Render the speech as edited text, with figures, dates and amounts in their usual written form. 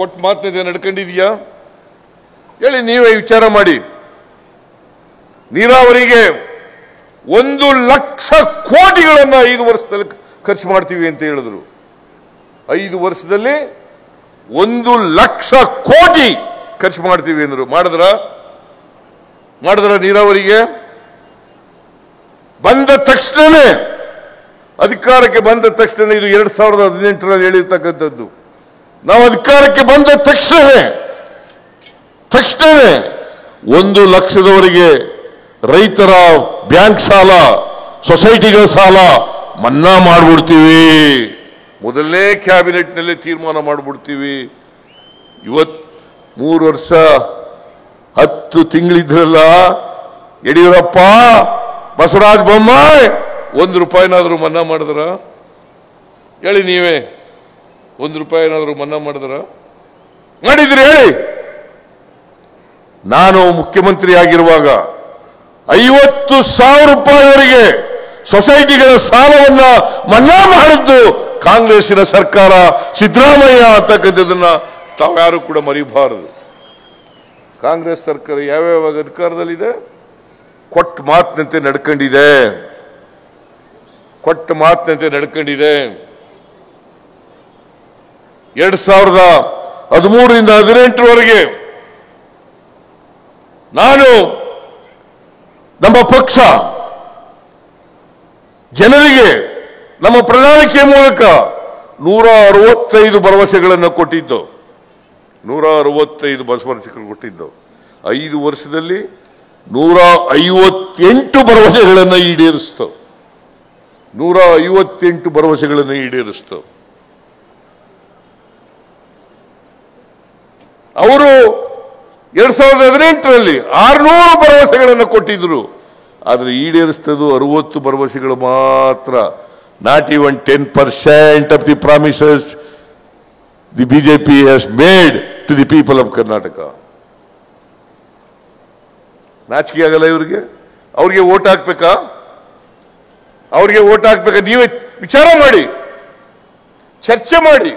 ಕೊಟ್ಟ ಮಾತನ್ನ ನಡ್ಕೊಂಡಿದೀಯಾ ಹೇಳಿ, ನೀವೇ ವಿಚಾರ ಮಾಡಿ. ನೀರಾವರಿಗೆ 1,00,000 ಕೋಟಿಗಳನ್ನ 5 ವರ್ಷದಲ್ಲಿ ಖರ್ಚು ಮಾಡ್ತೀವಿ ಅಂತ ಹೇಳಿದ್ರು. 5 ವರ್ಷದಲ್ಲಿ 1,00,000 ಕೋಟಿ ಖರ್ಚು ಮಾಡ್ತೀವಿ ಅಂದ್ರು. ಮಾಡಿದ್ರ ನೀರಾವರಿಗೆ? ಬಂದ ತಕ್ಷಣನೇ, ಅಧಿಕಾರಕ್ಕೆ ಬಂದ ತಕ್ಷಣ, ಇದು 2018ರಲ್ಲಿ ಹೇಳಿರ್ತಕ್ಕಂಥದ್ದು. ನಾವು ಅಧಿಕಾರಕ್ಕೆ ಬಂದ ತಕ್ಷಣವೇ 1 ಲಕ್ಷದವರೆಗೆ ರೈತರ ಬ್ಯಾಂಕ್ ಸಾಲ, ಸೊಸೈಟಿಗಳ ಸಾಲ ಮನ್ನಾ ಮಾಡ್ಬಿಡ್ತೀವಿ. ಮೊದಲನೇ ಕ್ಯಾಬಿನೆಟ್ನಲ್ಲೇ ತೀರ್ಮಾನ ಮಾಡ್ಬಿಡ್ತೀವಿ. ಇವತ್ತು 3 ವರ್ಷ 10 ತಿಂಗಳಿದ್ರಲ್ಲ ಯಡಿಯೂರಪ್ಪ, ಬಸವರಾಜ ಬೊಮ್ಮಾಯಿ, 1 ರೂಪಾಯಿನಾದ್ರೂ ಮನ್ನಾ ಮಾಡಿದ್ರ? ಹೇಳಿ ನೀವೇ, 1 ರೂಪಾಯಿನಾದ್ರೂ ಮನ್ನಾ ಮಾಡಿದ್ರ? ಮಾಡಿದ್ರಿ ಹೇಳಿ. ನಾನು ಮುಖ್ಯಮಂತ್ರಿ ಆಗಿರುವಾಗ 50,000 ರೂಪಾಯಿವರೆಗೆ ಸೊಸೈಟಿಗಳ ಸಾಲವನ್ನ ಮನ್ನಾ ಮಾಡಿದ್ದು ಕಾಂಗ್ರೆಸ್ಸಿನ ಸರ್ಕಾರ, ಸಿದ್ದರಾಮಯ್ಯ ಅಂತಕ್ಕಂಥದನ್ನ ತಾವ್ಯಾರು ಕೂಡ ಮರಿಬಾರದು. ಕಾಂಗ್ರೆಸ್ ಸರ್ಕಾರ ಯಾವ್ಯಾವ ಅಧಿಕಾರದಲ್ಲಿದೆ, ಕೊಟ್ಟ ಮಾತಿನಂತೆ ನಡ್ಕೊಂಡಿದೆ. 2013ರಿಂದ 18ರವರೆಗೆ ನಾನು, ನಮ್ಮ ಪಕ್ಷ ಜನರಿಗೆ ನಮ್ಮ ಪ್ರಣಾಳಿಕೆ ಮೂಲಕ 165 ಭರವಸೆಗಳನ್ನು ಕೊಟ್ಟಿದ್ದು. 165 ಭರವಸೆಗಳು ಕೊಟ್ಟಿದ್ದು. 5 ವರ್ಷದಲ್ಲಿ 158 ಭರವಸೆಗಳನ್ನು ಈಡೇರಿಸ್ತು. 158 ಭರವಸೆಗಳನ್ನು ಈಡೇರಿಸ್ತು. ಅವರು 2018ರಲ್ಲಿ 600 ಭರವಸೆಗಳನ್ನು ಕೊಟ್ಟಿದ್ರು. ಆದರೆ ಈಡೇರಿಸ್ತದ್ದು 60 ಭರವಸೆಗಳು ಮಾತ್ರ. Not even 10% of the promises the BJP has made to the people of Karnataka. ನಾಚಿಕೆ ಆಗಲ್ಲ ಇವರಿಗೆ? ಅವ್ರಿಗೆ ಓಟ್ ಹಾಕ್ಬೇಕಾ? ನೀವೇ ವಿಚಾರ ಮಾಡಿ, ಚರ್ಚೆ ಮಾಡಿ.